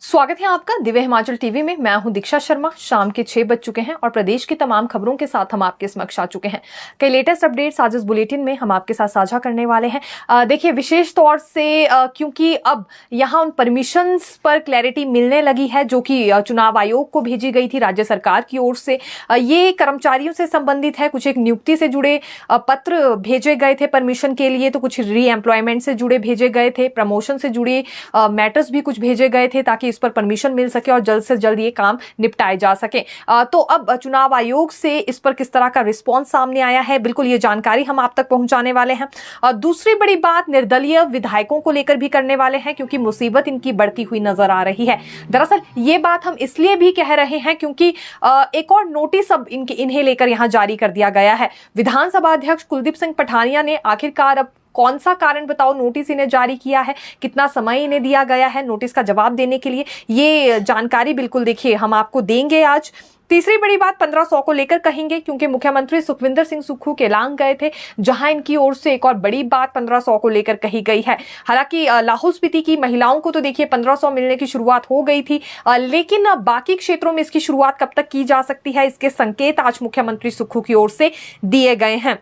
स्वागत है आपका दिव्य हिमाचल टीवी में। मैं हूं दीक्षा शर्मा। शाम के 6 बज चुके हैं और प्रदेश की तमाम खबरों के साथ हम आपके समक्ष आ चुके हैं। कई लेटेस्ट अपडेट्स आज इस बुलेटिन में हम आपके साथ साझा करने वाले हैं। देखिए, विशेष तौर से क्योंकि अब यहां उन परमिशंस पर क्लैरिटी मिलने लगी है जो कि चुनाव आयोग को भेजी गई थी राज्य सरकार की ओर से। ये कर्मचारियों से संबंधित है। कुछ एक नियुक्ति से जुड़े पत्र भेजे गए थे परमिशन के लिए, तो कुछ री एम्प्लॉयमेंट से जुड़े भेजे गए थे, प्रमोशन से जुड़े मैटर्स भी कुछ भेजे गए थे ताकि इस पर परमिशन मिल सके और जल्द से जल्द ये काम निपटाए जा सके। तो अब चुनाव आयोग से इस पर किस तरह का रिस्पांस सामने आया है, बिल्कुल ये जानकारी हम आप तक पहुंचाने वाले हैं। दूसरी बड़ी बात निर्दलीय विधायकों को लेकर भी करने वाले हैं क्योंकि मुसीबत इनकी बढ़ती हुई नजर आ रही है। दरअसल ये बात हम इसलिए भी कह रहे हैं क्योंकि एक और नोटिस अब इन्हें लेकर यहां जारी कर दिया गया है। विधानसभा अध्यक्ष कुलदीप सिंह पठानिया ने आखिरकार अब कौन सा कारण बताओ नोटिस इन्हें जारी किया है, कितना समय इन्हें दिया गया है नोटिस का जवाब देने के लिए, ये जानकारी बिल्कुल देखिए हम आपको देंगे आज। तीसरी बड़ी बात 1500 को लेकर कहेंगे क्योंकि मुख्यमंत्री सुखविंदर सिंह सुक्खू केलांग गए थे जहां इनकी ओर से एक और बड़ी बात 1500 को लेकर कही गई है। हालांकि लाहौल स्पीति की महिलाओं को तो देखिए 1500 मिलने की शुरुआत हो गई थी, लेकिन बाकी क्षेत्रों में इसकी शुरुआत कब तक की जा सकती है, इसके संकेत आज मुख्यमंत्री सुक्खू की ओर से दिए गए हैं।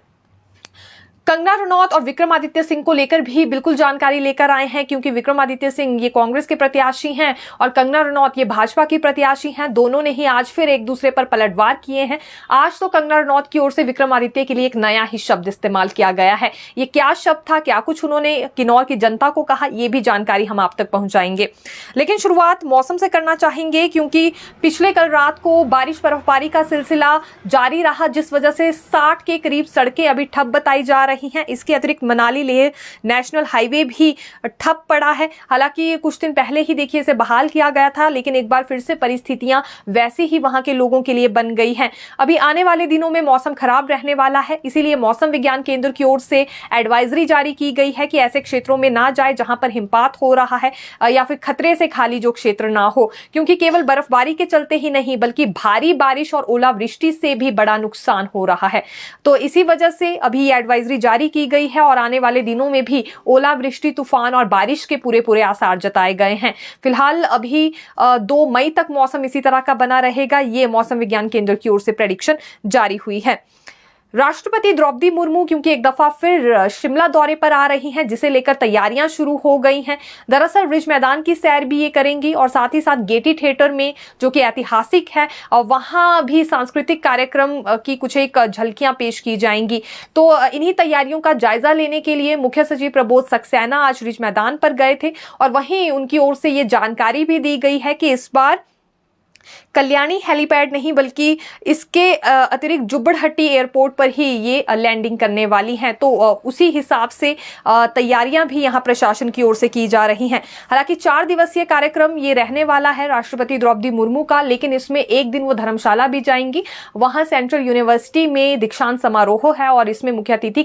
कंगना रनौत और विक्रमादित्य सिंह को लेकर भी बिल्कुल जानकारी लेकर आए हैं क्योंकि विक्रमादित्य सिंह ये कांग्रेस के प्रत्याशी हैं और कंगना रनौत ये भाजपा की प्रत्याशी हैं। दोनों ने ही आज फिर एक दूसरे पर पलटवार किए हैं। आज तो कंगना रनौत की ओर से विक्रमादित्य के लिए एक नया ही शब्द इस्तेमाल किया गया है। ये क्या शब्द था, क्या कुछ उन्होंने किन्नौर की जनता को कहा, ये भी जानकारी हम आप तक पहुंचाएंगे। लेकिन शुरुआत मौसम से करना चाहेंगे क्योंकि पिछले कल रात को बारिश बर्फबारी का सिलसिला जारी रहा जिस वजह से 60 के करीब सड़कें अभी ठप बताई जा रही हैं। इसके अतिरिक्त मनाली लेह नेशनल हाईवे भी ठप पड़ा है। हालांकि कुछ दिन पहले ही देखिए इसे बहाल किया गया था, लेकिन एक बार फिर से परिस्थितियां वैसे ही वहां के लोगों के लिए बन गई हैं। अभी आने वाले दिनों में मौसम खराब रहने वाला है, इसीलिए मौसम विज्ञान केंद्र की ओर से एडवाइजरी जारी की गई है कि ऐसे क्षेत्रों में ना जाए जहां पर हिमपात हो रहा है या फिर खतरे से खाली जो क्षेत्र ना हो, क्योंकि केवल बर्फबारी के चलते ही नहीं बल्कि भारी बारिश और ओलावृष्टि से भी बड़ा नुकसान हो रहा है। तो इसी वजह से अभी एडवाइजरी जारी की गई है और आने वाले दिनों में भी ओलावृष्टि, तूफान और बारिश के पूरे आसार जताए गए हैं। फिलहाल अभी 2 मई तक मौसम इसी तरह का बना रहेगा, ये मौसम विज्ञान केंद्र की ओर से प्रेडिक्शन जारी हुई है। राष्ट्रपति द्रौपदी मुर्मू क्योंकि एक दफा फिर शिमला दौरे पर आ रही हैं जिसे लेकर तैयारियां शुरू हो गई हैं। दरअसल रिज मैदान की सैर भी ये करेंगी और साथ ही साथ गेटी थिएटर में जो कि ऐतिहासिक है और वहां भी सांस्कृतिक कार्यक्रम की कुछ एक झलकियां पेश की जाएंगी। तो इन्हीं तैयारियों का जायजा लेने के लिए मुख्य सचिव प्रबोध सक्सेना आज रिज मैदान पर गए थे और वहीं उनकी ओर से ये जानकारी भी दी गई है कि इस बार कल्याणी हेलीपैड नहीं बल्कि इसके अतिरिक्त जुब्बड़हट्टी एयरपोर्ट पर ही ये लैंडिंग करने वाली हैं। तो उसी हिसाब से तैयारियां भी यहां प्रशासन की ओर से की जा रही हैं। हालांकि 4 दिवसीय कार्यक्रम ये रहने वाला है राष्ट्रपति द्रौपदी मुर्मू का, लेकिन इसमें एक दिन वो धर्मशाला भी जाएंगी। वहां सेंट्रल यूनिवर्सिटी में दीक्षांत समारोह है और इसमें मुख्य अतिथि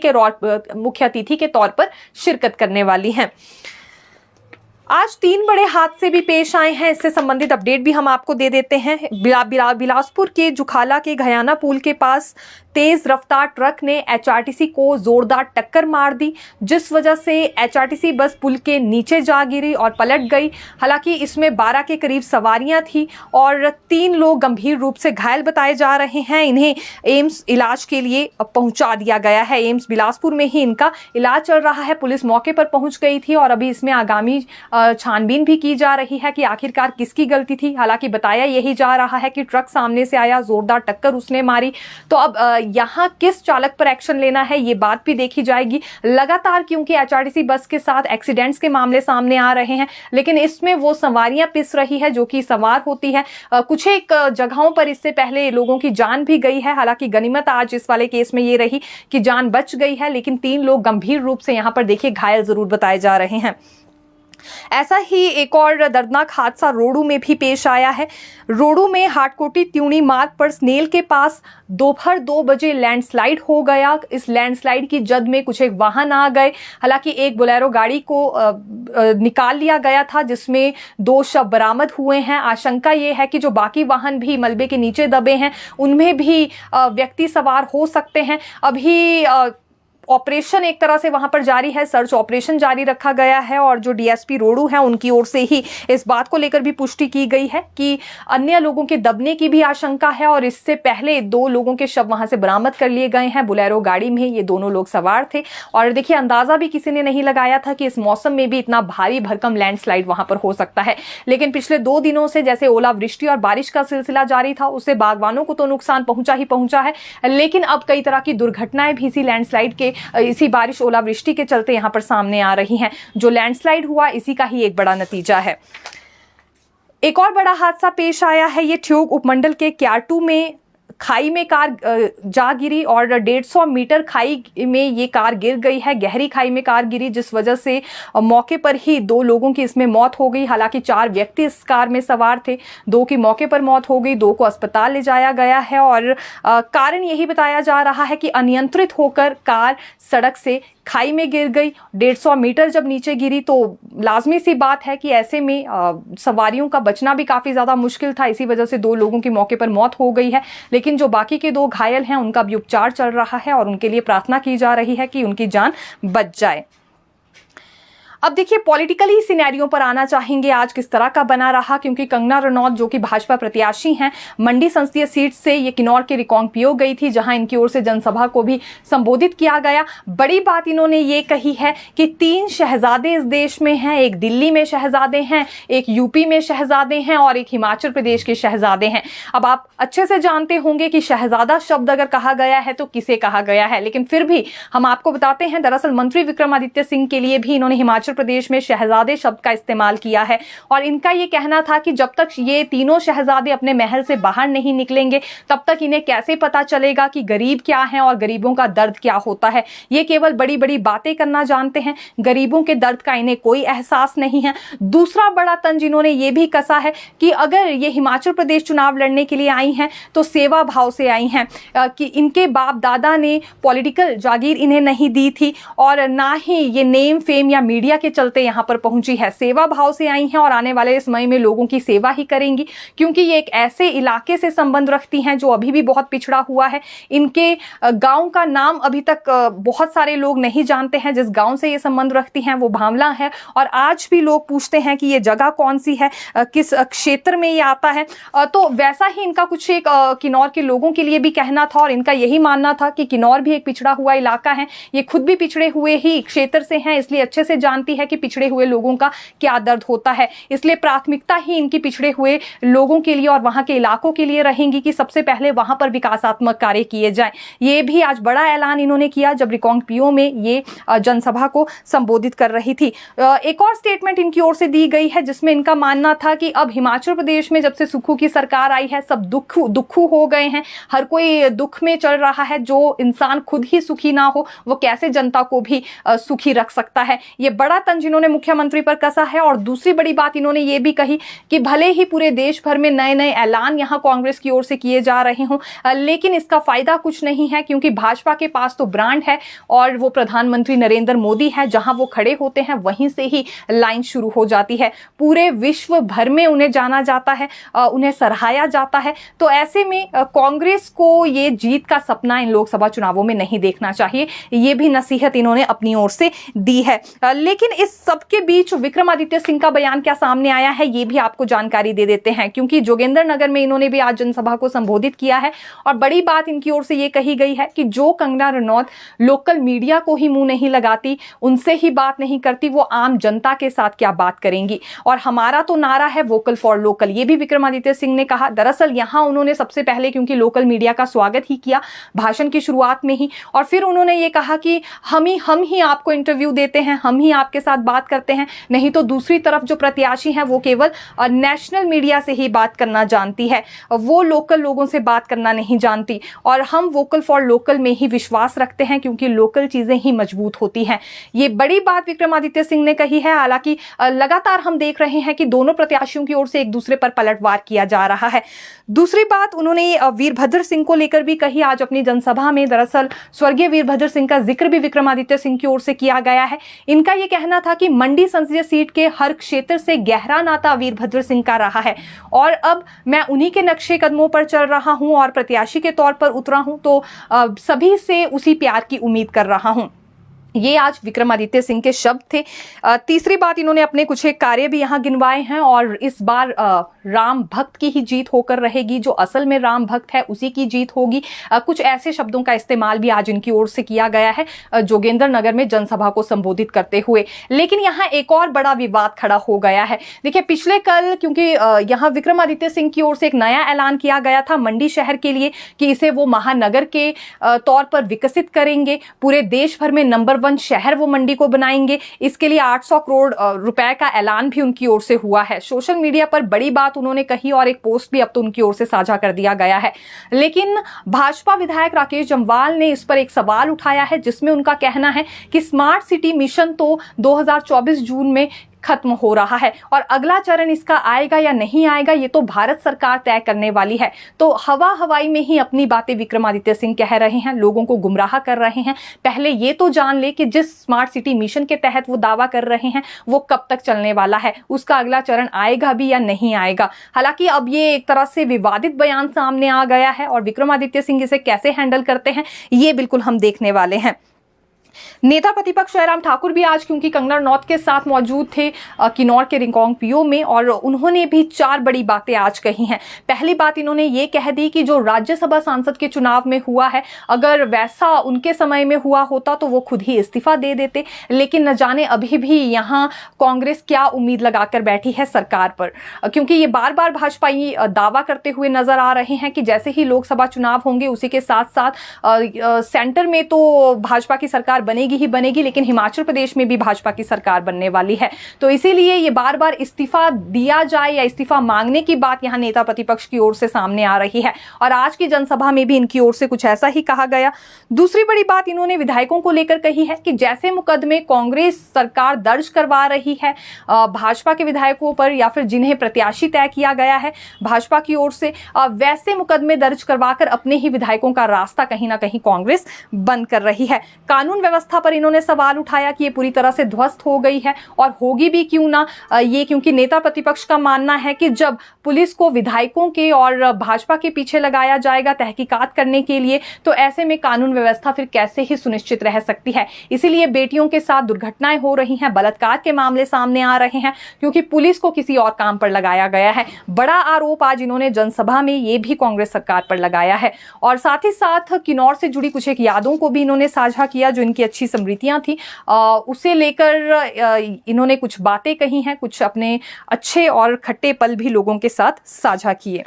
के तौर पर शिरकत करने वाली हैं। आज 3 बड़े हादसे भी पेश आए हैं, इससे संबंधित अपडेट भी हम आपको दे देते हैं। बिलासपुर के जुखाला के घयाना पुल के पास तेज रफ्तार ट्रक ने एचआरटीसी को जोरदार टक्कर मार दी जिस वजह से एचआरटीसी बस पुल के नीचे जा गिरी और पलट गई। हालांकि इसमें 12 के करीब सवारियां थी और 3 लोग गंभीर रूप से घायल बताए जा रहे हैं। इन्हें एम्स इलाज के लिए पहुंचा दिया गया है। एम्स बिलासपुर में ही इनका इलाज चल रहा है। पुलिस मौके पर पहुंच गई थी और अभी इसमें आगामी छानबीन भी की जा रही है कि आखिरकार किसकी गलती थी। हालांकि बताया यही जा रहा है कि ट्रक सामने से आया, जोरदार टक्कर उसने मारी। तो अब यहां किस चालक पर एक्शन लेना है ये बात भी देखी जाएगी लगातार, क्योंकि एचआरटीसी बस के साथ एक्सीडेंट्स के मामले सामने आ रहे हैं, लेकिन इसमें वो सवारियां पिस रही है जो कि सवार होती है। कुछ एक जगहों पर इससे पहले लोगों की जान भी गई है। हालांकि गनीमत आज इस वाले केस में ये रही कि जान बच गई है, लेकिन 3 लोग गंभीर रूप से यहां पर देखिए घायल जरूर बताए जा रहे हैं। ऐसा ही एक और दर्दनाक हादसा रोडू में भी पेश आया है। रोडू में हाटकोटी त्यूणी मार्ग पर स्नेल के पास दोपहर 2 बजे लैंडस्लाइड हो गया। इस लैंडस्लाइड की जद में कुछ एक वाहन आ गए। हालांकि एक बोलेरो गाड़ी को निकाल लिया गया था जिसमें 2 शव बरामद हुए हैं। आशंका ये है कि जो बाकी वाहन भी मलबे के नीचे दबे हैं उनमें भी व्यक्ति सवार हो सकते हैं। अभी ऑपरेशन एक तरह से वहां पर जारी है, सर्च ऑपरेशन जारी रखा गया है और जो डीएसपी रोडू है उनकी ओर से ही इस बात को लेकर भी पुष्टि की गई है कि अन्य लोगों के दबने की भी आशंका है और इससे पहले 2 लोगों के शव वहां से बरामद कर लिए गए हैं। बोलेरो गाड़ी में ये दोनों लोग सवार थे और देखिए अंदाजा भी किसी ने नहीं लगाया था कि इस मौसम में भी इतना भारी भरकम लैंडस्लाइड वहां पर हो सकता है। लेकिन पिछले 2 दिनों से जैसे ओलावृष्टि और बारिश का सिलसिला जारी था उससे बागवानों को तो नुकसान पहुंचा ही पहुंचा है, लेकिन अब कई तरह की दुर्घटनाएं भी इसी लैंडस्लाइड के, इसी बारिश ओलावृष्टि के चलते यहां पर सामने आ रही हैं। जो लैंडस्लाइड हुआ इसी का ही एक बड़ा नतीजा है। एक और बड़ा हादसा पेश आया है, ये ठियोग उपमंडल के क्याटू में खाई में कार जा गिरी और 150 मीटर खाई में ये कार गिर गई है। गहरी खाई में कार गिरी जिस वजह से मौके पर ही 2 लोगों की इसमें मौत हो गई। हालांकि 4 व्यक्ति इस कार में सवार थे, 2 की मौके पर मौत हो गई, 2 को अस्पताल ले जाया गया है और कारण यही बताया जा रहा है कि अनियंत्रित होकर कार सड़क से खाई में गिर गई। 150 मीटर जब नीचे गिरी तो लाजमी सी बात है कि ऐसे में सवारियों का बचना भी काफ़ी ज़्यादा मुश्किल था। इसी वजह से 2 लोगों की मौके पर मौत हो गई है, लेकिन जो बाकी के 2 घायल हैं उनका भी उपचार चल रहा है और उनके लिए प्रार्थना की जा रही है कि उनकी जान बच जाए। अब देखिए पॉलिटिकली सिनेरियो पर आना चाहेंगे आज किस तरह का बना रहा, क्योंकि कंगना रनौत जो कि भाजपा प्रत्याशी हैं, मंडी संसदीय सीट से ये किन्नौर के रिकांगपिओ गई थी जहां इनकी ओर से जनसभा को भी संबोधित किया गया। बड़ी बात इन्होंने ये कही है कि 3 शहजादे इस देश में हैं, एक दिल्ली में शहजादे हैं, एक यूपी में शहजादे हैं और एक हिमाचल प्रदेश के शहजादे हैं। अब आप अच्छे से जानते होंगे कि शहजादा शब्द अगर कहा गया है तो किसे कहा गया है, लेकिन फिर भी हम आपको बताते हैं दरअसल मंत्री विक्रमादित्य सिंह के लिए भी इन्होंने हिमाचल प्रदेश में शहजादे शब्द का इस्तेमाल किया है और इनका यह कहना था कि जब तक ये तीनों शहजादे अपने महल से बाहर नहीं निकलेंगे तब तक इन्हें कैसे पता चलेगा कि गरीब क्या है और गरीबों का दर्द क्या होता है। ये केवल बड़ी बड़ी बातें करना जानते हैं, गरीबों के दर्द का इन्हें कोई एहसास नहीं है। दूसरा बड़ा तंज इन्होंने ये भी कसा है कि अगर ये हिमाचल प्रदेश चुनाव लड़ने के लिए आई हैं तो सेवा भाव से आई हैं, कि इनके बाप दादा ने पॉलिटिकल जागीर इन्हें नहीं दी थी और ना ही ये नेम फेम या मीडिया के चलते यहां पर पहुंची है। सेवा भाव से आई हैं और आने वाले समय में लोगों की सेवा ही करेंगी, क्योंकि ये एक ऐसे इलाके से संबंध रखती हैं जो अभी भी बहुत पिछड़ा हुआ है। इनके गांव का नाम अभी तक बहुत सारे लोग नहीं जानते हैं। जिस गांव से ये संबंध रखती हैं वो भावला है और आज भी लोग पूछते हैं कि ये जगह कौन सी है, किस क्षेत्र में ये आता है। तो वैसा ही इनका कुछ एक किन्नौर के लोगों के लिए भी कहना था और इनका यही मानना था कि किन्नौर भी एक पिछड़ा हुआ इलाका है, ये खुद भी पिछड़े हुए ही क्षेत्र से हैं, इसलिए अच्छे से जानती है कि पिछड़े हुए लोगों का क्या दर्द होता है। इसलिए प्राथमिकता ही इनकी पिछड़े हुए लोगों के लिए और वहां के इलाकों के लिए रहेंगी कि सबसे पहले वहां पर विकासात्मक कार्य किए जाएं। ये भी आज बड़ा ऐलान इन्होंने किया जब रिकांगपिओ में ये जनसभा को संबोधित कर रही थी। एक और स्टेटमेंट इनकी ओर से दी गई है जिसमें इनका मानना था कि अब हिमाचल प्रदेश में जब से सुक्खू की सरकार आई है सब दुखू हो गए हैं, हर कोई दुख में चल रहा है। जो इंसान खुद ही सुखी ना हो वो कैसे जनता को भी सुखी रख सकता है। ये बड़ा तंज इन्होंने मुख्यमंत्री पर कसा है। और दूसरी बड़ी बात इन्होंने ये भी कही कि भले ही पूरे देश भर में नए नए ऐलान यहां कांग्रेस की ओर से किए जा रहे हों, लेकिन इसका फायदा कुछ नहीं है, क्योंकि भाजपा के पास तो ब्रांड है और वो प्रधानमंत्री नरेंद्र मोदी है। जहां वो खड़े होते हैं वहीं से ही लाइन शुरू हो जाती है। पूरे विश्व भर में उन्हें जाना जाता है, उन्हें सराहाया जाता है। तो ऐसे में कांग्रेस को ये जीत का सपना इन लोकसभा चुनावों में नहीं देखना चाहिए। ये भी नसीहत इन्होंने अपनी ओर से दी है। लेकिन इस सबके बीच विक्रमादित्य सिंह का बयान क्या सामने आया है ये भी आपको जानकारी दे देते हैं, क्योंकि जोगिंदरनगर में इन्होंने भी आज जनसभा को संबोधित किया है और बड़ी बात इनकी ओर से ये कही गई है कि जो कंगना रनौत लोकल मीडिया को ही मुंह नहीं लगाती, उनसे ही बात नहीं करती, वो आम जनता के साथ क्या बात करेंगी। और हमारा तो नारा है वोकल फॉर लोकल, ये भी विक्रमादित्य सिंह ने कहा। दरअसल यहां उन्होंने सबसे पहले क्योंकि लोकल मीडिया का स्वागत ही किया भाषण की शुरुआत में ही, और फिर उन्होंने ये कहा कि हम ही आपको इंटरव्यू देते हैं, हम ही आपके साथ बात करते हैं, नहीं तो दूसरी तरफ जो प्रत्याशी है वो केवल नेशनल मीडिया से ही बात करना जानती है, वो लोकल लोगों से बात करना नहीं जानती। और हम वोकल फॉर लोकल में ही विश्वास रखते हैं क्योंकि लोकल चीजें ही मजबूत होती हैं। ये बड़ी बात विक्रमादित्य सिंह ने कही है। हालांकि लगातार हम देख रहे हैं कि दोनों प्रत्याशियों की ओर से एक दूसरे पर पलटवार किया जा रहा है। दूसरी बात उन्होंने वीरभद्र सिंह को लेकर भी कही आज अपनी जनसभा में। दरअसल स्वर्गीय वीरभद्र सिंह का जिक्र भी विक्रमादित्य सिंह की ओर से किया गया है। इनका यह कहना कहना था कि मंडी संसदीय सीट के हर क्षेत्र से गहरा नाता वीरभद्र सिंह का रहा है और अब मैं उन्हीं के नक्शे कदमों पर चल रहा हूं और प्रत्याशी के तौर पर उतरा हूं, तो सभी से उसी प्यार की उम्मीद कर रहा हूं। ये आज विक्रमादित्य सिंह के शब्द थे। तीसरी बात, इन्होंने अपने कुछ एक कार्य भी यहाँ गिनवाए हैं और इस बार राम भक्त की ही जीत होकर रहेगी, जो असल में राम भक्त है उसी की जीत होगी। कुछ ऐसे शब्दों का इस्तेमाल भी आज इनकी ओर से किया गया है जोगेंद्र नगर में जनसभा को संबोधित करते हुए। लेकिन यहाँ एक और बड़ा विवाद खड़ा हो गया है। देखिए, पिछले कल क्योंकि यहाँ विक्रमादित्य सिंह की ओर से एक नया ऐलान किया गया था मंडी शहर के लिए कि इसे वो महानगर के तौर पर विकसित करेंगे, पूरे देश भर में नंबर 1 शहर वो मंडी को बनाएंगे। इसके लिए 800 करोड़ रुपए का ऐलान भी उनकी ओर से हुआ है। सोशल मीडिया पर बड़ी बात उन्होंने कही और एक पोस्ट भी अब तो उनकी ओर से साझा कर दिया गया है। लेकिन भाजपा विधायक राकेश जम्वाल ने इस पर एक सवाल उठाया है, जिसमें उनका कहना है कि स्मार्ट सिटी मिशन तो 2024 जून में खत्म हो रहा है और अगला चरण इसका आएगा या नहीं आएगा ये तो भारत सरकार तय करने वाली है। तो हवाई में ही अपनी बातें विक्रमादित्य सिंह कह रहे हैं, लोगों को गुमराह कर रहे हैं। पहले ये तो जान ले कि जिस स्मार्ट सिटी मिशन के तहत वो दावा कर रहे हैं वो कब तक चलने वाला है, उसका अगला चरण आएगा भी या नहीं आएगा। हालांकि अब ये एक तरह से विवादित बयान सामने आ गया है और विक्रमादित्य सिंह इसे कैसे हैंडल करते हैं ये बिल्कुल हम देखने वाले हैं। नेता प्रतिपक्ष जयराम ठाकुर भी आज क्योंकि कंगना रनौत के साथ मौजूद थे किन्नौर के रिंगोंग पीओ में और उन्होंने भी 4 बड़ी बातें आज कही हैं। पहली बात इन्होंने ये कह दी कि जो राज्यसभा सांसद के चुनाव में हुआ है, अगर वैसा उनके समय में हुआ होता तो वो खुद ही इस्तीफा दे देते, लेकिन न जाने अभी भी यहाँ कांग्रेस क्या उम्मीद लगाकर बैठी है सरकार पर, क्योंकि ये बार बार भाजपाई दावा करते हुए नजर आ रहे हैं कि जैसे ही लोकसभा चुनाव होंगे उसी के साथ साथ सेंटर में तो भाजपा की सरकार बनेगी ही बनेगी, लेकिन हिमाचल प्रदेश में भी भाजपा की सरकार बनने वाली है। तो इसीलिए ये बार बार इस्तीफा दिया जाए या इस्तीफा मांगने की बात यहां नेता प्रतिपक्ष की ओर से सामने आ रही है और आज की जनसभा में भी इनकी ओर से कुछ ऐसा ही कहा गया। दूसरी बड़ी बात इन्होंने विधायकों को लेकर कही है कि जैसे मुकदमे कांग्रेस सरकार दर्ज करवा रही है भाजपा के विधायकों पर या फिर जिन्हें प्रत्याशी तय किया गया है भाजपा की ओर से, वैसे मुकदमे दर्ज करवाकर अपने ही विधायकों का रास्ता कहीं ना कहीं कांग्रेस बंद कर रही है। कानून व्यवस्था पर इन्होंने सवाल उठाया कि ये पूरी तरह से ध्वस्त हो गई है और होगी भी क्यों ना ये, क्योंकि नेता प्रतिपक्ष का मानना है कि जब पुलिस को विधायकों के और भाजपा के पीछे लगाया जाएगा तहकीकात करने के लिए, तो ऐसे में कानून व्यवस्था फिर कैसे ही सुनिश्चित रह सकती है। इसीलिए बेटियों के साथ दुर्घटनाएं हो रही हैं, बलात्कार के मामले सामने आ रहे हैं क्योंकि पुलिस को किसी और काम पर लगाया गया है। बड़ा आरोप आज इन्होंने जनसभा में ये भी कांग्रेस सरकार पर लगाया है और साथ ही साथ किन्नौर से जुड़ी कुछ एक यादों को भी इन्होंने साझा किया जो इनकी अच्छी स्मृतियां थी, उसे लेकर इन्होंने कुछ बातें कही हैं, कुछ अपने अच्छे और खट्टे पल भी लोगों के साथ साझा किए।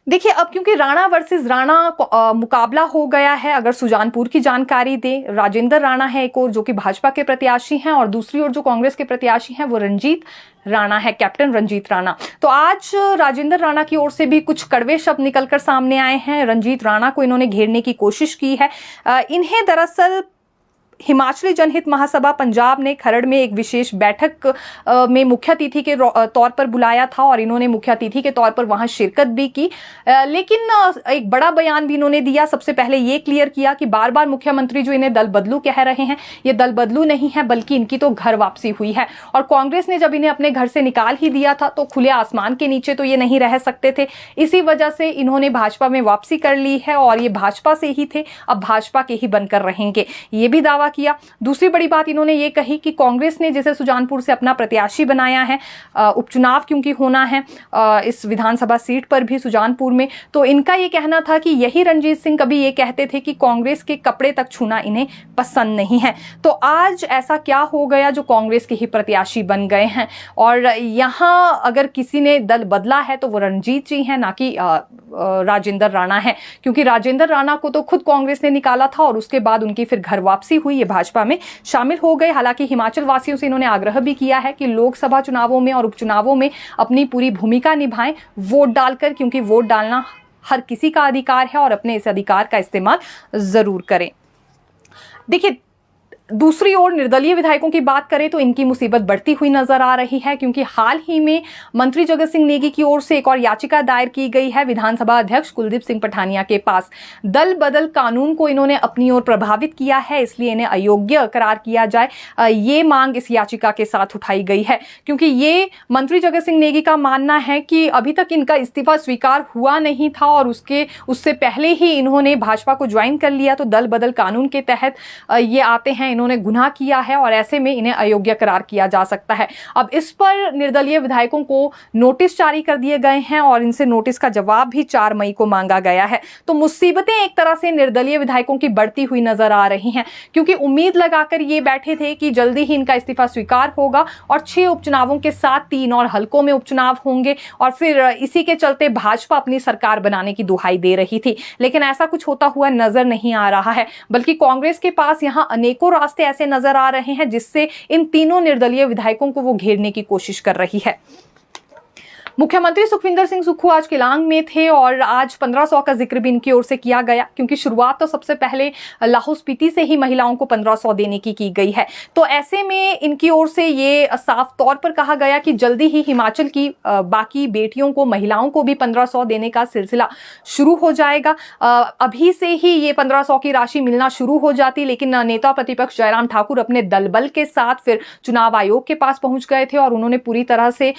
देखिए, अब क्योंकि राणा वर्सेस राणा मुकाबला हो गया है, अगर सुजानपुर की जानकारी दें, राजेंद्र राणा है एक और जो कि भाजपा के प्रत्याशी हैं और दूसरी ओर जो कांग्रेस के प्रत्याशी हैं वो रंजीत राणा है, कैप्टन रंजीत राणा। तो आज राजेंद्र राणा की ओर से भी कुछ कड़वे शब्द निकलकर सामने आए हैं। रंजीत राणा को इन्होंने घेरने की कोशिश की है। इन्हें दरअसल हिमाचली जनहित महासभा पंजाब ने खरड़ में एक विशेष बैठक में मुख्य अतिथि के तौर पर बुलाया था और इन्होंने मुख्य अतिथि के तौर पर वहां शिरकत भी की, लेकिन एक बड़ा बयान भी इन्होंने दिया। सबसे पहले ये क्लियर किया कि बार बार मुख्यमंत्री जो इन्हें दल बदलू कह रहे हैं, ये दल बदलू नहीं है बल्कि इनकी तो घर वापसी हुई है और कांग्रेस ने जब इन्हें अपने घर से निकाल ही दिया था तो खुले आसमान के नीचे तो ये नहीं रह सकते थे। इसी वजह से इन्होंने भाजपा में वापसी कर ली है और ये भाजपा से ही थे, अब भाजपा के ही बनकर रहेंगे, ये भी दावा किया। दूसरी बड़ी बात इन्होंने ये कही कि कांग्रेस ने जैसे सुजानपुर से अपना प्रत्याशी बनाया है, उपचुनाव क्योंकि होना है इस विधानसभा सीट पर भी सुजानपुर में, तो इनका ये कहना था कि यही रंजीत सिंह कभी ये कहते थे कि कांग्रेस के कपड़े तक छूना इन्हें पसंद नहीं है। तो आज ऐसा क्या हो गया जो कांग्रेस के ही प्रत्याशी बन गए हैं और यहां अगर किसी ने दल बदला है तो वो रंजीत जी हैं, ना कि राजेंद्र राणा है, क्योंकि राजेंद्र राणा को तो खुद कांग्रेस ने निकाला था और उसके बाद उनकी फिर घर वापसी हुई, ये भाजपा में शामिल हो गए। हालांकि हिमाचल वासियों से इन्होंने आग्रह भी किया है कि लोकसभा चुनावों में और उपचुनावों में अपनी पूरी भूमिका निभाएं वोट डालकर, क्योंकि वोट डालना हर किसी का अधिकार है और अपने इस अधिकार का इस्तेमाल जरूर करें। देखिए, दूसरी ओर निर्दलीय विधायकों की बात करें तो इनकी मुसीबत बढ़ती हुई नजर आ रही है, क्योंकि हाल ही में मंत्री जगत सिंह नेगी की ओर से एक और याचिका दायर की गई है विधानसभा अध्यक्ष कुलदीप सिंह पठानिया के पास। दल बदल कानून को इन्होंने अपनी ओर प्रभावित किया है, इसलिए इन्हें अयोग्य करार किया जाए, ये मांग इस याचिका के साथ उठाई गई है। क्योंकि ये मंत्री जगत सिंह नेगी का मानना है कि अभी तक इनका इस्तीफा स्वीकार हुआ नहीं था और उससे पहले ही इन्होंने भाजपा को ज्वाइन कर लिया, तो दल बदल कानून के तहत ये आते हैं, इन्होंने गुनाह किया है और ऐसे में इन्हें अयोग्य करार किया जा सकता है। अब इस पर निर्दलीय विधायकों को नोटिस जारी कर दिए गए हैं और इनसे नोटिस का जवाब भी 4 मई को मांगा गया है। तो मुसीबतें एक तरह से निर्दलीय विधायकों की बढ़ती हुई नजर आ रही हैं, क्योंकि उम्मीद लगाकर ये बैठे थे कि जल्दी ही इनका इस्तीफा स्वीकार होगा और 6 उपचुनावों के साथ 3 और हलकों में उपचुनाव होंगे और फिर इसी के चलते भाजपा अपनी सरकार बनाने की दुहाई दे रही थी। लेकिन ऐसा कुछ होता हुआ नजर नहीं आ रहा है, बल्कि कांग्रेस के पास यहां अनेकों रास्ते ऐसे नजर आ रहे हैं जिससे इन तीनों निर्दलीय विधायकों को वो घेरने की कोशिश कर रही है। मुख्यमंत्री सुखविंदर सिंह सुक्खू आज केलांग में थे और आज 1500 का जिक्र भी इनकी ओर से किया गया, क्योंकि शुरुआत तो सबसे पहले लाहौल स्पीति से ही महिलाओं को 1500 देने की गई है। तो ऐसे में इनकी ओर से ये साफ तौर पर कहा गया कि जल्दी ही हिमाचल की बाकी बेटियों को, महिलाओं को भी 1500 देने का सिलसिला शुरू हो जाएगा। अभी से ही ये 1500 की राशि मिलना शुरू हो जाती, लेकिन नेता प्रतिपक्ष जयराम ठाकुर अपने दलबल के साथ फिर चुनाव आयोग के पास पहुंच गए थे और उन्होंने पूरी तरह से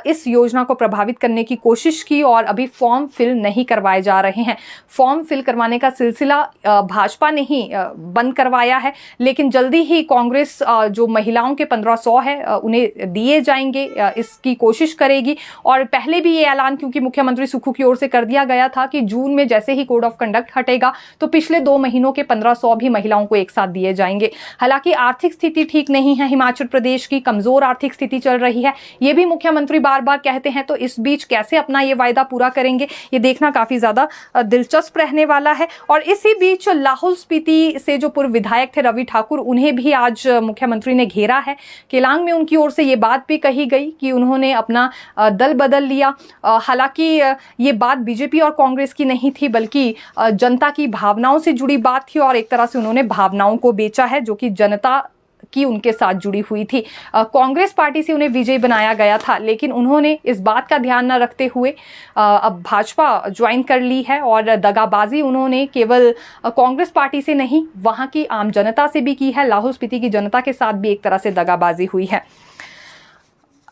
इस योजना को प्रभावित करने की कोशिश की और अभी फॉर्म फिल नहीं करवाए जा रहे हैं। फॉर्म फिल करवाने का सिलसिला भाजपा ने ही बंद करवाया है, लेकिन जल्दी ही कांग्रेस जो महिलाओं के 1500 है उन्हें दिए जाएंगे, इसकी कोशिश करेगी। और पहले भी ये ऐलान क्योंकि मुख्यमंत्री सुक्खू की ओर से कर दिया गया था कि जून में जैसे ही कोड ऑफ कंडक्ट हटेगा तो पिछले 2 महीनों के 1500 भी महिलाओं को एक साथ दिए जाएंगे। हालांकि आर्थिक स्थिति ठीक नहीं है हिमाचल प्रदेश की, कमजोर आर्थिक स्थिति चल रही है, ये भी मुख्यमंत्री बार बार कहते हैं। तो इस बीच कैसे अपना ये वायदा पूरा करेंगे, ये देखना काफी ज्यादा दिलचस्प रहने वाला है। और इसी बीच लाहौल स्पीति से जो पूर्व विधायक थे रवि ठाकुर, उन्हें भी आज मुख्यमंत्री ने घेरा है। केलांग में उनकी ओर से ये बात भी कही गई कि उन्होंने अपना दल बदल लिया। हालांकि ये बात बीजेपी और कांग्रेस की नहीं थी, बल्कि जनता की भावनाओं से जुड़ी बात थी और एक तरह से उन्होंने भावनाओं को बेचा है, जो कि जनता की उनके साथ जुड़ी हुई थी। कांग्रेस पार्टी से उन्हें विजयी बनाया गया था, लेकिन उन्होंने इस बात का ध्यान न रखते हुए अब भाजपा ज्वाइन कर ली है और दगाबाजी उन्होंने केवल कांग्रेस पार्टी से नहीं, वहां की आम जनता से भी की है। लाहौल स्पीति की जनता के साथ भी एक तरह से दगाबाजी हुई है।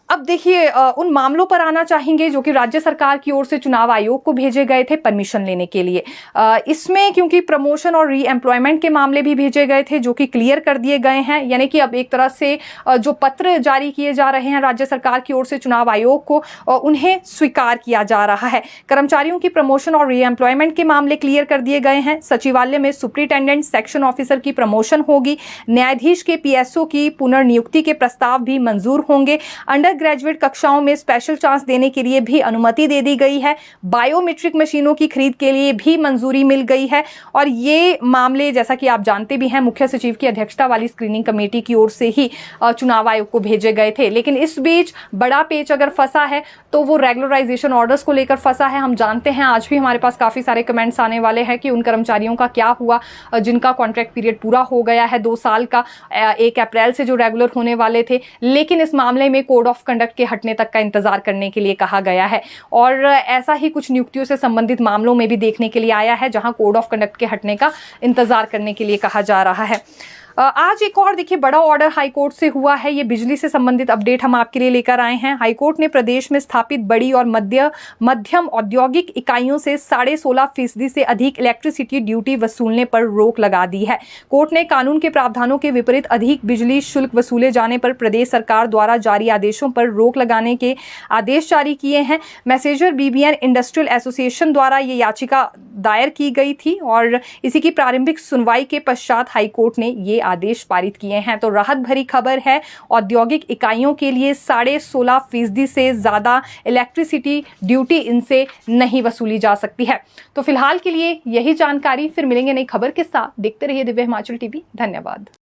अब देखिए उन मामलों पर आना चाहेंगे जो कि राज्य सरकार की ओर से चुनाव आयोग को भेजे गए थे परमिशन लेने के लिए। इसमें क्योंकि प्रमोशन और रीएम्प्लॉयमेंट के मामले भी भेजे गए थे जो कि क्लियर कर दिए गए हैं, यानी कि अब एक तरह से जो पत्र जारी किए जा रहे हैं राज्य सरकार की ओर से चुनाव आयोग को, उन्हें स्वीकार किया जा रहा है। कर्मचारियों की प्रमोशन और रीएम्प्लॉयमेंट के मामले क्लियर कर दिए गए हैं। सचिवालय में सुप्रिंटेंडेंट, सेक्शन ऑफिसर की प्रमोशन होगी। न्यायाधीश के पीएसओ की पुनर्नियुक्ति के प्रस्ताव भी मंजूर होंगे। अंडर ग्रेजुएट कक्षाओं में स्पेशल चांस देने के लिए भी अनुमति दे दी गई है। बायोमेट्रिक मशीनों की खरीद के लिए भी मंजूरी मिल गई है। और ये मामले जैसा कि आप जानते भी हैं, मुख्य सचिव की अध्यक्षता वाली स्क्रीनिंग कमेटी की ओर से ही चुनाव आयोग को भेजे गए थे। लेकिन इस बीच बड़ा पेच अगर फंसा है तो वो रेगुलराइजेशन ऑर्डर्स को लेकर फंसा है। हम जानते हैं, आज भी हमारे पास काफी सारे कमेंट्स आने वाले हैं कि उन कर्मचारियों का क्या हुआ जिनका कॉन्ट्रैक्ट पीरियड पूरा हो गया है 2 साल का, 1 अप्रैल से जो रेगुलर होने वाले थे। लेकिन इस मामले में कोड ऑफ कंडक्ट के हटने तक का इंतजार करने के लिए कहा गया है और ऐसा ही कुछ नियुक्तियों से संबंधित मामलों में भी देखने के लिए आया है, जहां कोड ऑफ कंडक्ट के हटने का इंतजार करने के लिए कहा जा रहा है। आज एक और देखिए बड़ा ऑर्डर हाईकोर्ट से हुआ है। ये बिजली से संबंधित अपडेट हम आपके लिए लेकर आए हैं। हाईकोर्ट ने प्रदेश में स्थापित बड़ी और मध्यम औद्योगिक इकाइयों से 16.5% से अधिक इलेक्ट्रिसिटी ड्यूटी वसूलने पर रोक लगा दी है। कोर्ट ने कानून के प्रावधानों के विपरीत अधिक बिजली शुल्क वसूले जाने पर प्रदेश सरकार द्वारा जारी आदेशों पर रोक लगाने के आदेश जारी किए हैं। मैसेजर बीबीएन इंडस्ट्रियल एसोसिएशन द्वारा ये याचिका दायर की गई थी और इसी की प्रारंभिक सुनवाई के पश्चात हाईकोर्ट ने ये आदेश पारित किए हैं। तो राहत भरी खबर है, औद्योगिक इकाइयों के लिए 16.5% से ज्यादा इलेक्ट्रिसिटी ड्यूटी इनसे नहीं वसूली जा सकती है। तो फिलहाल के लिए यही जानकारी, फिर मिलेंगे नई खबर के साथ। देखते रहिए दिव्य हिमाचल टीवी। धन्यवाद।